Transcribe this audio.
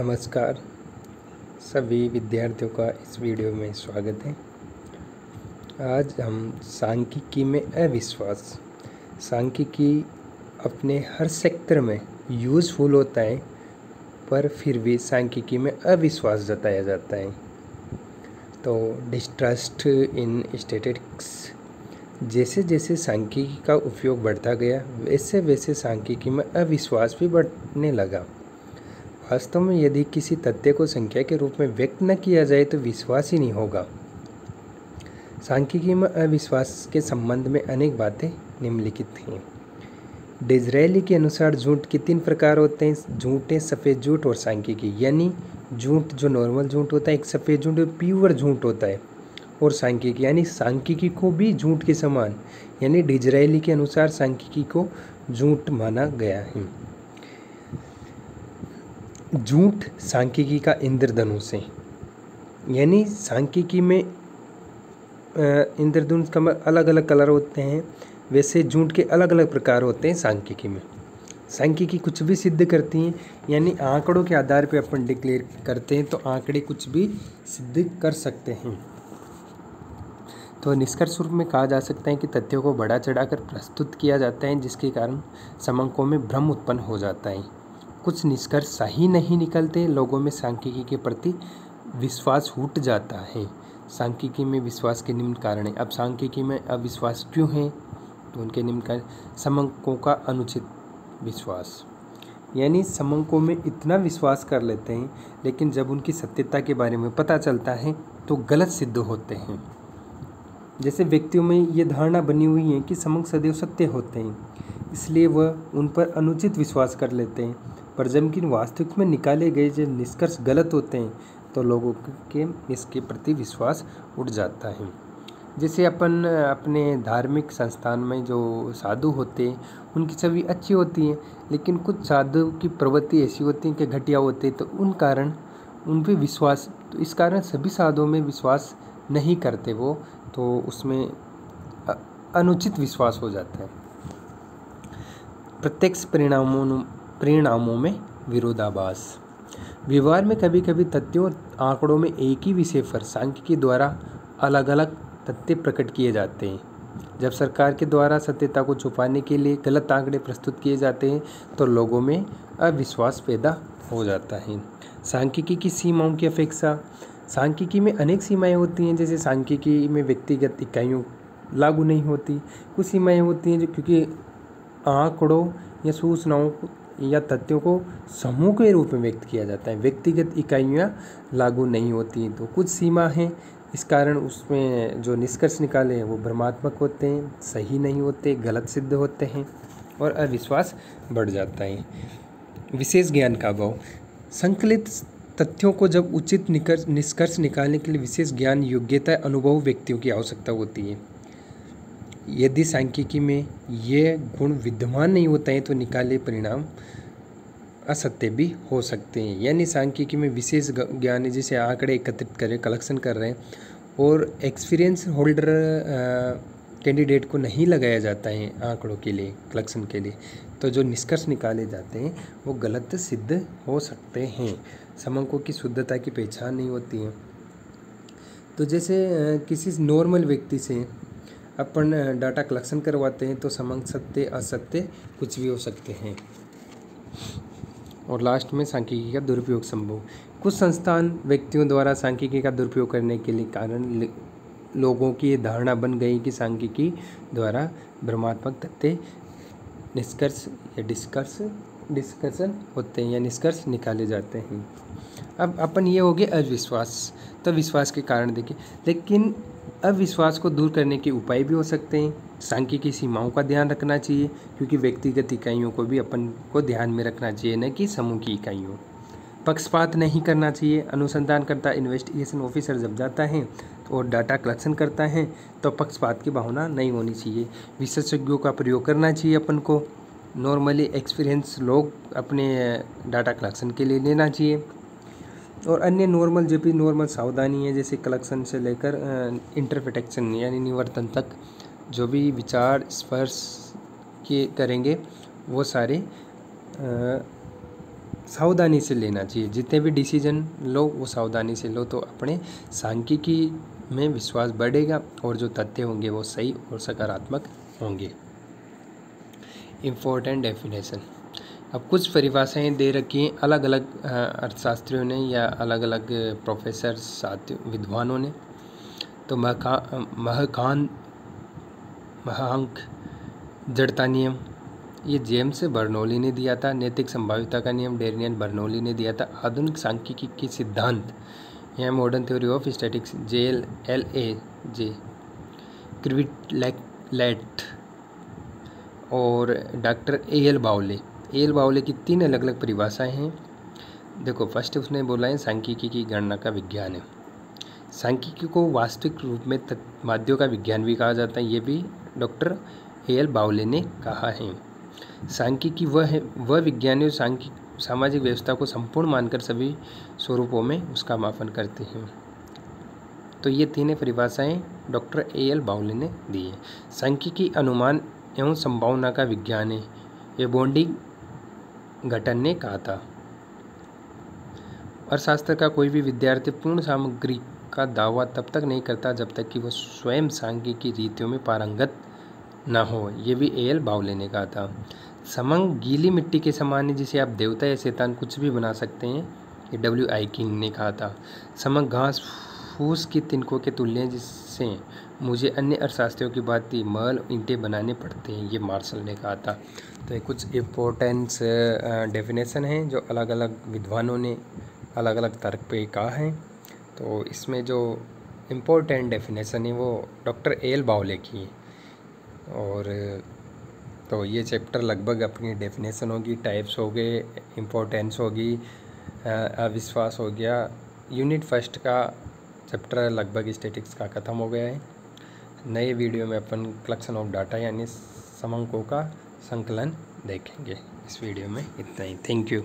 नमस्कार सभी विद्यार्थियों का इस वीडियो में स्वागत है। आज हम सांख्यिकी में अविश्वास। सांख्यिकी अपने हर सेक्टर में यूज़फुल होता है, पर फिर भी सांख्यिकी में अविश्वास जताया जाता है। तो डिस्ट्रस्ट इन स्टैटिस्टिक्स, जैसे जैसे सांख्यिकी का उपयोग बढ़ता गया वैसे वैसे सांख्यिकी में अविश्वास भी बढ़ने लगा। वास्तव में यदि किसी तथ्य को संख्या के रूप में व्यक्त न किया जाए तो विश्वास ही नहीं होगा। सांख्यिकी में अविश्वास के संबंध में अनेक बातें निम्नलिखित हैं। डिज़रायली के अनुसार झूठ के 3 प्रकार होते हैं: झूठे, सफ़ेद झूठ और सांख्यिकी। यानी झूठ जो नॉर्मल झूठ होता है, एक सफ़ेद झूठ प्योर झूठ होता है, और सांख्यिकी यानी सांख्यिकी को भी झूठ के समान, यानी डिज़रायली के अनुसार सांख्यिकी को झूठ माना गया है। झूठ सांख्यिकी का इंद्रधनुष है, यानी सांख्यिकी में इंद्रधनुष का अलग अलग कलर होते हैं, वैसे झूठ के अलग अलग प्रकार होते हैं सांख्यिकी में। सांख्यिकी कुछ भी सिद्ध करती हैं, यानी आंकड़ों के आधार पर अपन डिक्लेयर करते हैं तो आंकड़े कुछ भी सिद्ध कर सकते हैं। तो निष्कर्ष रूप में कहा जा सकता है कि तथ्यों को बढ़ा चढ़ाकर प्रस्तुत किया जाता है, जिसके कारण समंकों में भ्रम उत्पन्न हो जाता है। कुछ निष्कर्ष सही नहीं निकलते, लोगों में सांख्यिकी के प्रति विश्वास उठ जाता है। सांख्यिकी में विश्वास के निम्न कारण है। अब सांख्यिकी में अविश्वास क्यों है, तो उनके निम्न कारण: समंकों का अनुचित विश्वास, यानी समंकों में इतना विश्वास कर लेते हैं लेकिन जब उनकी सत्यता के बारे में पता चलता है तो गलत सिद्ध होते हैं। जैसे व्यक्तियों में ये धारणा बनी हुई है कि समंक सदैव सत्य होते हैं, इसलिए वह उन पर अनुचित विश्वास कर लेते हैं, पर जबकि वास्तविक में निकाले गए जो निष्कर्ष गलत होते हैं तो लोगों के इसके प्रति विश्वास उठ जाता है। जैसे अपन अपने धार्मिक संस्थान में जो साधु होते हैं उनकी छवि अच्छी होती है, लेकिन कुछ साधु की प्रवृत्ति ऐसी होती है कि घटिया होते हैं, तो उन कारण उन पर विश्वास, तो इस कारण सभी साधुओं में विश्वास नहीं करते वो, तो उसमें अनुचित विश्वास हो जाता है। प्रत्यक्ष परिणामों में विरोधाभास। व्यवहार में कभी कभी तथ्यों और आंकड़ों में एक ही विषय पर सांख्यिकी द्वारा अलग अलग तथ्य प्रकट किए जाते हैं। जब सरकार के द्वारा सत्यता को छुपाने के लिए गलत आंकड़े प्रस्तुत किए जाते हैं तो लोगों में अविश्वास पैदा हो जाता है। सांख्यिकी की सीमाओं की अपेक्षा। सांख्यिकी में अनेक सीमाएं होती हैं, जैसे सांख्यिकी में व्यक्तिगत इकाइयों लागू नहीं होती। कुछ सीमाएं होती हैं जो क्योंकि आंकड़ों या सूचनाओं या तथ्यों को समूह के रूप में व्यक्त किया जाता है, व्यक्तिगत इकाइयाँ लागू नहीं होती हैं। तो कुछ सीमा हैं, इस कारण उसमें जो निष्कर्ष निकाले हैं वो भ्रमात्मक होते हैं, सही नहीं होते, गलत सिद्ध होते हैं और अविश्वास बढ़ जाता है। विशेष ज्ञान का अभाव। संकलित तथ्यों को जब उचित निष्कर्ष निकालने के लिए विशेष ज्ञान, योग्यता, अनुभव व्यक्तियों की आवश्यकता होती है। यदि सांख्यिकी में ये गुण विद्यमान नहीं होता है तो निकाले परिणाम असत्य भी हो सकते हैं। यानी सांख्यिकी में विशेष ज्ञान है, जैसे आंकड़े एकत्रित करें, कलेक्शन कर रहे हैं, और एक्सपीरियंस होल्डर कैंडिडेट को नहीं लगाया जाता है आंकड़ों के लिए, कलेक्शन के लिए, तो जो निष्कर्ष निकाले जाते हैं वो गलत सिद्ध हो सकते हैं। समंकों की शुद्धता की पहचान नहीं होती है। तो जैसे किसी नॉर्मल व्यक्ति से अपन डाटा कलेक्शन करवाते हैं तो समंक सत्य असत्य कुछ भी हो सकते हैं। और लास्ट में सांख्यिकी का दुरुपयोग संभव। कुछ संस्थान व्यक्तियों द्वारा सांख्यिकी का दुरुपयोग करने के लिए कारण लोगों की धारणा बन गई कि सांख्यिकी द्वारा भ्रमात्मक तथ्य निष्कर्ष या डिस्कशन होते हैं या निष्कर्ष निकाले जाते हैं। अब अपन ये हो गए अविश्वास। तो विश्वास के कारण देखिए, लेकिन अविश्वास को दूर करने के उपाय भी हो सकते हैं। सांख्यिकी सीमाओं का ध्यान रखना चाहिए, क्योंकि व्यक्तिगत इकाइयों को भी अपन को ध्यान में रखना चाहिए, न कि समूह की इकाइयों। पक्षपात नहीं करना चाहिए। अनुसंधानकर्ता इन्वेस्टिगेशन ऑफिसर जब जाता है और डाटा कलेक्शन करता है तो पक्षपात की भावना नहीं होनी चाहिए। विशेषज्ञों का प्रयोग करना चाहिए अपन को। नॉर्मली एक्सपीरियंस लोग अपने डाटा कलेक्शन के लिए लेना चाहिए। और अन्य नॉर्मल जो भी नॉर्मल सावधानी है, जैसे कलेक्शन से लेकर इंटरप्रिटेशन यानी निवर्तन तक जो भी विचार स्पर्श के करेंगे वो सारे सावधानी से लेना चाहिए। जितने भी डिसीजन लो वो सावधानी से लो, तो अपने सांख्यिकी में विश्वास बढ़ेगा और जो तथ्य होंगे वो सही और सकारात्मक होंगे। Important definition. अब कुछ परिभाषाएं दे रखी हैं अलग अलग अर्थशास्त्रियों ने या अलग अलग प्रोफेसर साथियों विद्वानों ने। तो महांक जड़ता नियम, ये जेम्स बर्नौली ने दिया था। नैतिक संभाव्यता का नियम डैनियल बर्नौली ने दिया था। आधुनिक सांख्यिकी के सिद्धांत या modern theory of statics JLA क्रिविटलेट और डॉक्टर AL बाउले की 3 अलग अलग परिभाषाएं हैं। देखो, फर्स्ट उसने बोला है सांख्यिकी की गणना का विज्ञान है। सांख्यिकी को वास्तविक रूप में माध्यों का विज्ञान भी कहा जाता है, ये भी डॉक्टर AL बाउले ने कहा है। सांख्यिकी वह विज्ञान है सामाजिक व्यवस्था को संपूर्ण मानकर सभी स्वरूपों में उसका मापन करते हैं। तो ये 3 परिभाषाएं डॉक्टर AL बाउले ने दी है। सांख्यिकी अनुमान एवं संभावना का विज्ञान है, ये बॉन्डिंग घटन ने कहा था। अर्थशास्त्र का कोई भी विद्यार्थी पूर्ण सामग्री का दावा तब तक नहीं करता जब तक कि वह स्वयं सांख्यिकी रीतियों में पारंगत ना हो, ये भी AL बाउले ने कहा था। समंग गीली मिट्टी के समान है, जिसे आप देवता या शैतान कुछ भी बना सकते हैं, ये WI किंग ने कहा था। समंग घास फूस की तिनकों के तुल्य हैं, जिससे मुझे अन्य अर्थशास्त्रियों की भांति महल ईंटें बनाने पड़ते हैं, ये मार्शल ने कहा था। तो ये कुछ इम्पोर्टेंस डेफिनेशन हैं जो अलग अलग विद्वानों ने अलग अलग तर्क पे कहा है। तो इसमें जो इम्पोर्टेंट डेफिनेशन है वो डॉक्टर AL बाउले की है। और तो ये चैप्टर लगभग अपनी डेफिनेशन होगी, टाइप्स हो गए, इम्पोर्टेंस होगी, अविश्वास हो गया। यूनिट फर्स्ट का चैप्टर लगभग स्टैटिक्स का ख़त्म हो गया है। नए वीडियो में अपन कलेक्शन ऑफ डाटा यानी समंकों का संकलन देखेंगे। इस वीडियो में इतना ही। Thank you.